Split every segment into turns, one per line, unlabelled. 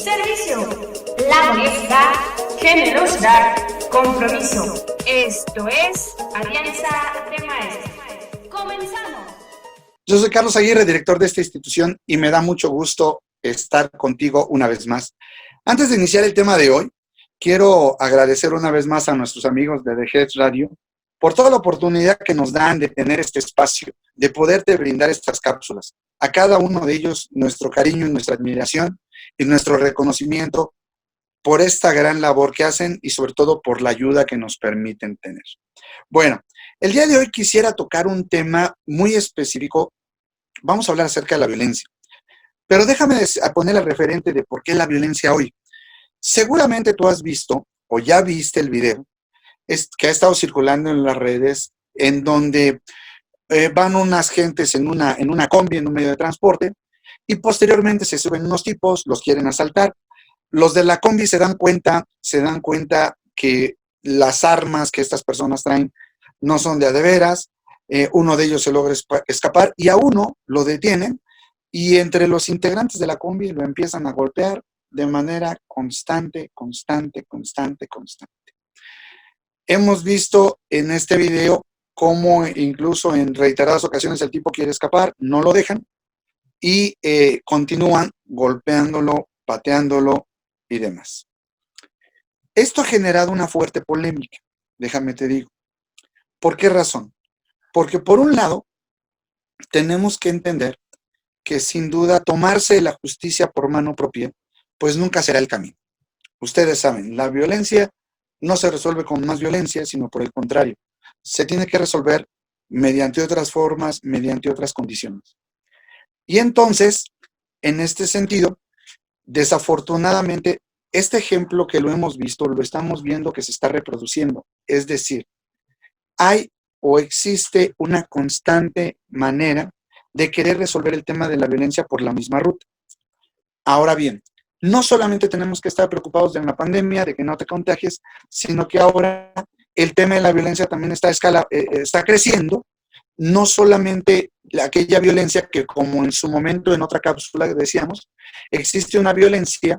servicio, laboriosidad, generosidad, compromiso. Esto es Alianza de Maestros. Comenzamos.
Yo soy Carlos Aguirre, director de esta institución, y me da mucho gusto estar contigo una vez más. Antes de iniciar el tema de hoy, quiero agradecer una vez más a nuestros amigos de The Heads Radio por toda la oportunidad que nos dan de tener este espacio, de poderte brindar estas cápsulas. A cada uno de ellos, nuestro cariño y nuestra admiración y nuestro reconocimiento por esta gran labor que hacen y sobre todo por la ayuda que nos permiten tener. Bueno, el día de hoy quisiera tocar un tema muy específico. Vamos a hablar acerca de la violencia. Pero déjame poner el referente de por qué la violencia hoy. Seguramente tú has visto o ya viste el video que ha estado circulando en las redes, en donde van unas gentes en una combi, en un medio de transporte, y posteriormente se suben unos tipos, los quieren asaltar. Los de la combi se dan cuenta que las armas que estas personas traen no son de a de veras. Uno de ellos se logra escapar y a uno lo detienen, y entre los integrantes de la combi lo empiezan a golpear de manera constante. Hemos visto en este video cómo incluso en reiteradas ocasiones el tipo quiere escapar, no lo dejan y continúan golpeándolo, pateándolo y demás. Esto ha generado una fuerte polémica, déjame te digo. ¿Por qué razón? Porque por un lado tenemos que entender que sin duda tomarse la justicia por mano propia, pues nunca será el camino. Ustedes saben, la violencia no se resuelve con más violencia, sino por el contrario. Se tiene que resolver mediante otras formas, mediante otras condiciones. Y entonces, en este sentido, desafortunadamente, este ejemplo que lo hemos visto, lo estamos viendo que se está reproduciendo. Es decir, hay o existe una constante manera de querer resolver el tema de la violencia por la misma ruta. Ahora bien, no solamente tenemos que estar preocupados de la pandemia, de que no te contagies, sino que ahora el tema de la violencia también está creciendo. No solamente aquella violencia que, como en su momento en otra cápsula decíamos, existe una violencia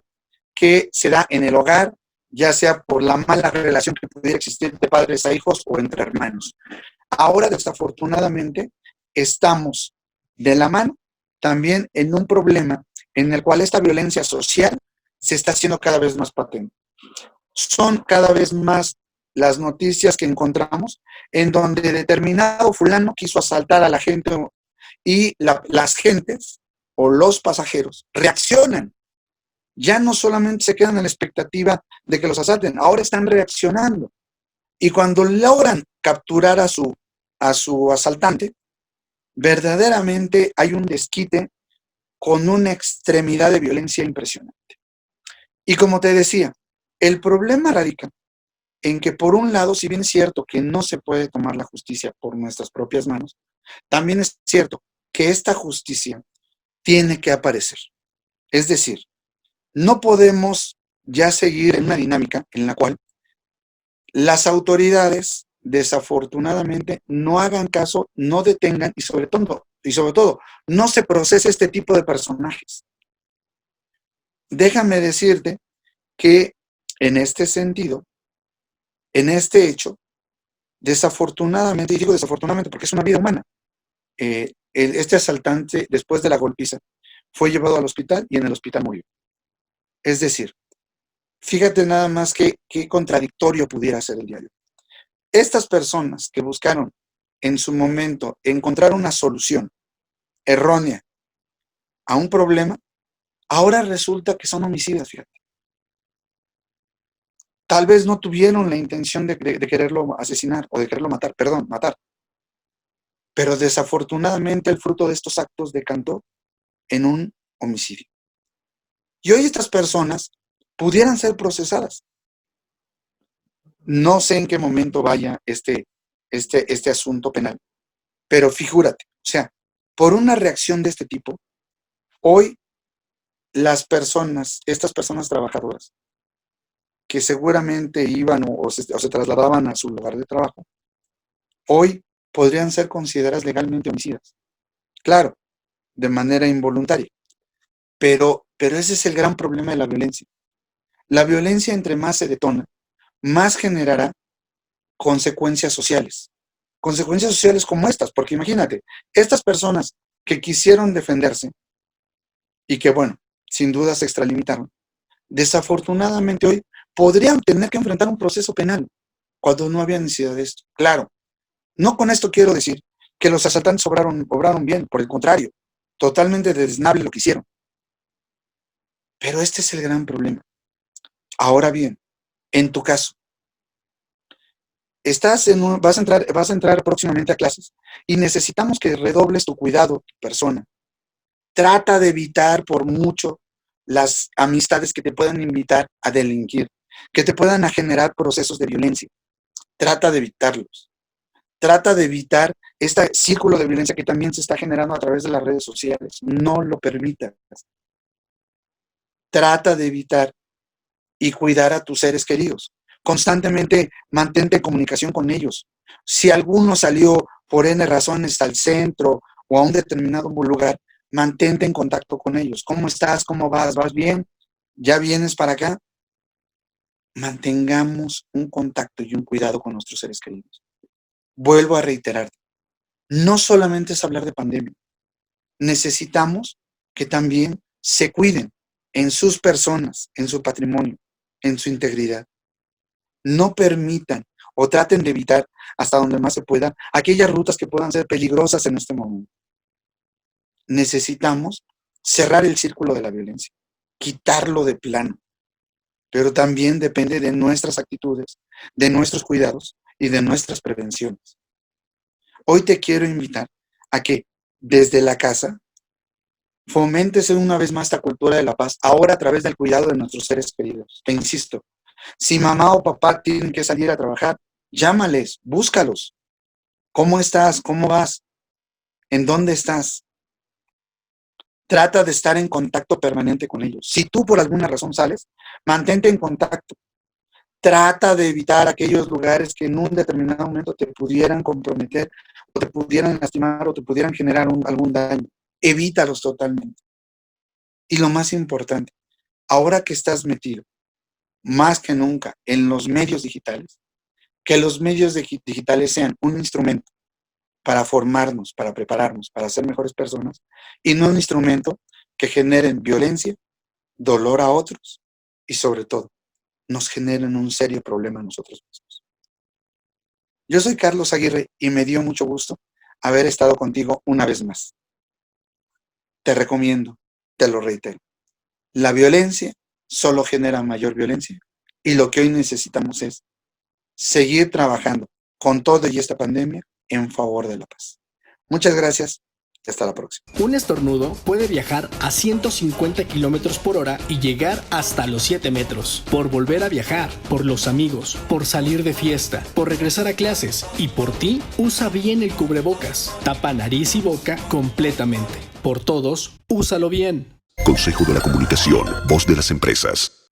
que se da en el hogar, ya sea por la mala relación que pudiera existir de padres a hijos o entre hermanos. Ahora, desafortunadamente, estamos de la mano también en un problema en el cual esta violencia social se está haciendo cada vez más patente. Son cada vez más las noticias que encontramos en donde determinado fulano quiso asaltar a la gente y las gentes o los pasajeros reaccionan. Ya no solamente se quedan en la expectativa de que los asalten, ahora están reaccionando. Y cuando logran capturar a su asaltante, verdaderamente hay un desquite con una extremidad de violencia impresionante. Y como te decía, el problema radica en que por un lado, si bien es cierto que no se puede tomar la justicia por nuestras propias manos, también es cierto que esta justicia tiene que aparecer. Es decir, no podemos ya seguir en una dinámica en la cual las autoridades desafortunadamente no hagan caso, no detengan y sobre todo no se procese este tipo de personajes. Déjame decirte que en este sentido, en este hecho, desafortunadamente, y digo desafortunadamente porque es una vida humana, este asaltante, después de la golpiza, fue llevado al hospital y en el hospital murió. Es decir, fíjate nada más qué contradictorio pudiera ser el diario. Estas personas que buscaron en su momento encontrar una solución errónea a un problema, ahora resulta que son homicidas, fíjate. Tal vez no tuvieron la intención de quererlo asesinar o de quererlo matar, matar. Pero desafortunadamente el fruto de estos actos decantó en un homicidio. Y hoy estas personas pudieran ser procesadas. No sé en qué momento vaya este asunto penal, pero figúrate, o sea, por una reacción de este tipo, hoy estas personas trabajadoras, que seguramente iban o se trasladaban a su lugar de trabajo, hoy podrían ser consideradas legalmente homicidas. Claro, de manera involuntaria, pero Pero ese es el gran problema de la violencia. La violencia, entre más se detona, más generará consecuencias sociales. Consecuencias sociales como estas, porque imagínate, estas personas que quisieron defenderse y que, bueno, sin duda se extralimitaron, desafortunadamente hoy podrían tener que enfrentar un proceso penal cuando no había necesidad de esto. Claro, no con esto quiero decir que los asaltantes obraron bien, por el contrario, totalmente desdeñable lo que hicieron. Pero este es el gran problema. Ahora bien, en tu caso, vas a entrar próximamente a clases y necesitamos que redobles tu cuidado, tu persona. Trata de evitar por mucho las amistades que te puedan invitar a delinquir, que te puedan generar procesos de violencia. Trata de evitarlos. Trata de evitar este círculo de violencia que también se está generando a través de las redes sociales. No lo permitas. Trata de evitar y cuidar a tus seres queridos. Constantemente mantente en comunicación con ellos. Si alguno salió por N razones al centro o a un determinado lugar, mantente en contacto con ellos. ¿Cómo estás? ¿Cómo vas? ¿Vas bien? ¿Ya vienes para acá? Mantengamos un contacto y un cuidado con nuestros seres queridos. Vuelvo a reiterar, no solamente es hablar de pandemia. Necesitamos que también se cuiden en sus personas, en su patrimonio, en su integridad. No permitan o traten de evitar hasta donde más se pueda aquellas rutas que puedan ser peligrosas en este momento. Necesitamos cerrar el círculo de la violencia, quitarlo de plano, pero también depende de nuestras actitudes, de nuestros cuidados y de nuestras prevenciones. Hoy te quiero invitar a que desde la casa fomentes una vez más esta cultura de la paz, ahora a través del cuidado de nuestros seres queridos. Te insisto, si mamá o papá tienen que salir a trabajar, llámales, búscalos. ¿Cómo estás? ¿Cómo vas? ¿En dónde estás? Trata de estar en contacto permanente con ellos. Si tú por alguna razón sales, mantente en contacto. Trata de evitar aquellos lugares que en un determinado momento te pudieran comprometer o te pudieran lastimar o te pudieran generar algún daño. Evítalos totalmente. Y lo más importante, ahora que estás metido más que nunca en los medios digitales, que los medios digitales sean un instrumento para formarnos, para prepararnos, para ser mejores personas, y no un instrumento que generen violencia, dolor a otros y sobre todo nos generen un serio problema a nosotros mismos. Yo soy Carlos Aguirre y me dio mucho gusto haber estado contigo una vez más. Te recomiendo, te lo reitero, la violencia solo genera mayor violencia y lo que hoy necesitamos es seguir trabajando con todo y esta pandemia en favor de la paz. Muchas gracias y hasta la próxima.
Un estornudo puede viajar a 150 kilómetros por hora y llegar hasta los 7 metros. Por volver a viajar, por los amigos, por salir de fiesta, por regresar a clases y por ti, usa bien el cubrebocas. Tapa nariz y boca completamente. Por todos, úsalo bien.
Consejo de la Comunicación, voz de las empresas.